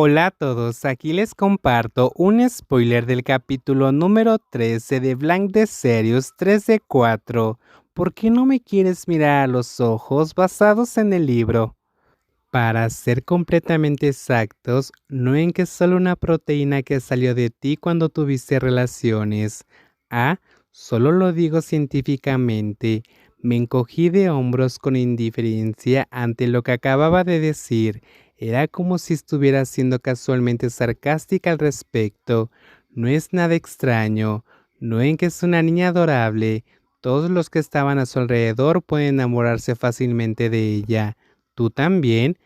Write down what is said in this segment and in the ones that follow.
Hola a todos, aquí les comparto un spoiler del capítulo número 13 de Blank de Serious 3 de 4. ¿Por qué no me quieres mirar a los ojos basados en el libro? Para ser completamente exactos, no en que solo una proteína que salió de ti cuando tuviste relaciones. Ah, solo lo digo científicamente. Me encogí de hombros con indiferencia ante lo que acababa de decir. Era como si estuviera siendo casualmente sarcástica al respecto. No es nada extraño. No en que es una niña adorable. Todos los que estaban a su alrededor pueden enamorarse fácilmente de ella. ¿Tú también?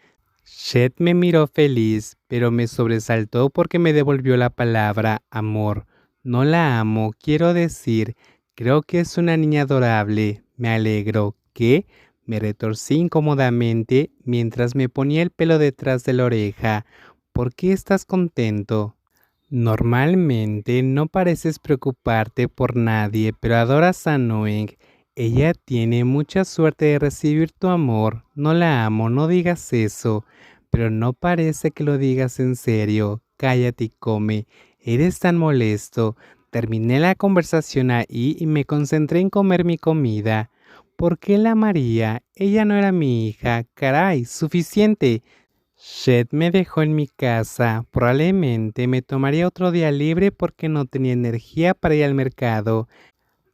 Shed me miró feliz, pero me sobresaltó porque me devolvió la palabra amor. No la amo, quiero decir, creo que es una niña adorable. Me alegro. ¿Qué? Me retorcí incómodamente mientras me ponía el pelo detrás de la oreja. ¿Por qué estás contento? Normalmente no pareces preocuparte por nadie, pero adoras a Noeng. Ella tiene mucha suerte de recibir tu amor. No la amo, no digas eso. Pero no parece que lo digas en serio. Cállate y come. Eres tan molesto. Terminé la conversación ahí y me concentré en comer mi comida. ¿Por qué la amaría? Ella no era mi hija. Caray, suficiente. Shed me dejó en mi casa. Probablemente me tomaría otro día libre porque no tenía energía para ir al mercado.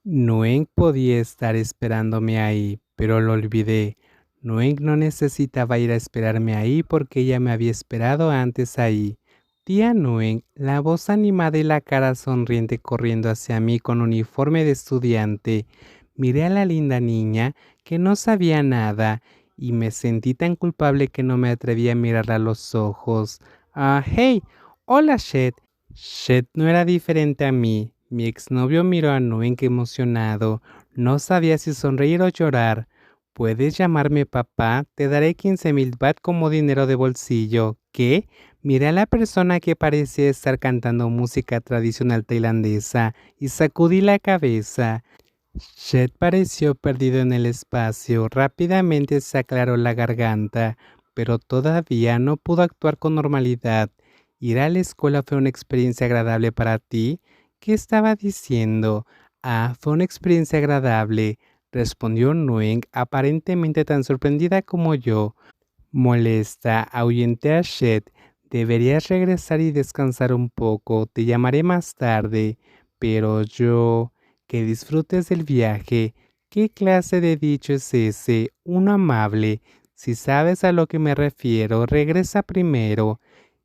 Noeng podía estar esperándome ahí, pero lo olvidé. Noeng no necesitaba ir a esperarme ahí porque ella me había esperado antes ahí. Tía Noeng, la voz animada y la cara sonriente corriendo hacia mí con uniforme de estudiante. Miré a la linda niña que no sabía nada y me sentí tan culpable que no me atreví a mirarla a los ojos. Ah, hey, hola Shed. Shed no era diferente a mí. Mi exnovio miró a Noeng emocionado. No sabía si sonreír o llorar. ¿Puedes llamarme papá? Te daré 15,000 baht como dinero de bolsillo. ¿Qué? Miré a la persona que parecía estar cantando música tradicional tailandesa y sacudí la cabeza. Shed pareció perdido en el espacio. Rápidamente se aclaró la garganta, pero todavía no pudo actuar con normalidad. ¿Ir a la escuela fue una experiencia agradable para ti? ¿Qué estaba diciendo? Ah, fue una experiencia agradable, respondió Nguyen, aparentemente tan sorprendida como yo. Molesta, ahuyenté a Shed. Deberías regresar y descansar un poco. Te llamaré más tarde. Pero yo... Que disfrutes del viaje. ¿Qué clase de dicho es ese? Uno amable. Si sabes a lo que me refiero, regresa primero.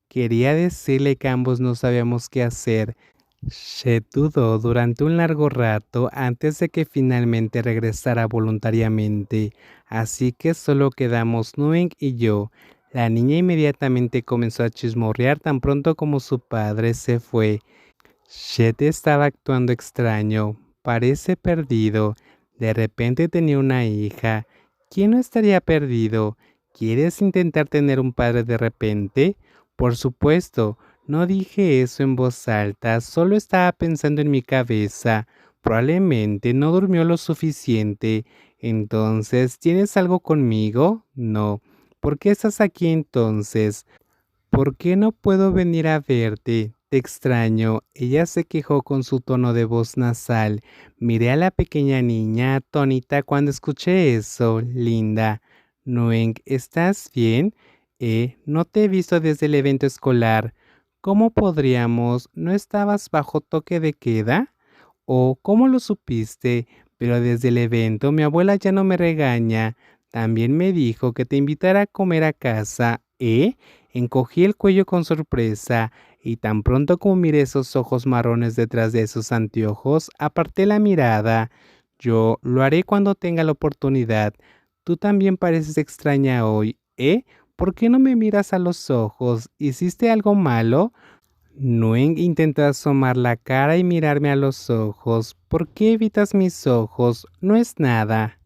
Quería decirle que ambos no sabíamos qué hacer. Shed dudó durante un largo rato antes de que finalmente regresara voluntariamente, así que solo quedamos Nguyen y yo. La niña inmediatamente comenzó a chismorrear tan pronto como su padre se fue. Shed estaba actuando extraño, parece perdido. De repente tenía una hija. ¿Quién no estaría perdido? ¿Quieres intentar tener un padre de repente? Por supuesto, no dije eso en voz alta, solo estaba pensando en mi cabeza. Probablemente no durmió lo suficiente. Entonces, ¿tienes algo conmigo? No. ¿Por qué estás aquí entonces? ¿Por qué no puedo venir a verte? Te extraño. Ella se quejó con su tono de voz nasal. Miré a la pequeña niña atónita cuando escuché eso. Linda. Nguyen, ¿estás bien? No te he visto desde el evento escolar. ¿Cómo podríamos? ¿No estabas bajo toque de queda? ¿O cómo lo supiste? Pero desde el evento mi abuela ya no me regaña. También me dijo que te invitara a comer a casa. Encogí el cuello con sorpresa y tan pronto como miré esos ojos marrones detrás de esos anteojos, aparté la mirada. Yo lo haré cuando tenga la oportunidad. Tú también pareces extraña hoy, ¿eh? ¿Por qué no me miras a los ojos? ¿Hiciste algo malo? Nguyen intentó asomar la cara y mirarme a los ojos. ¿Por qué evitas mis ojos? No es nada.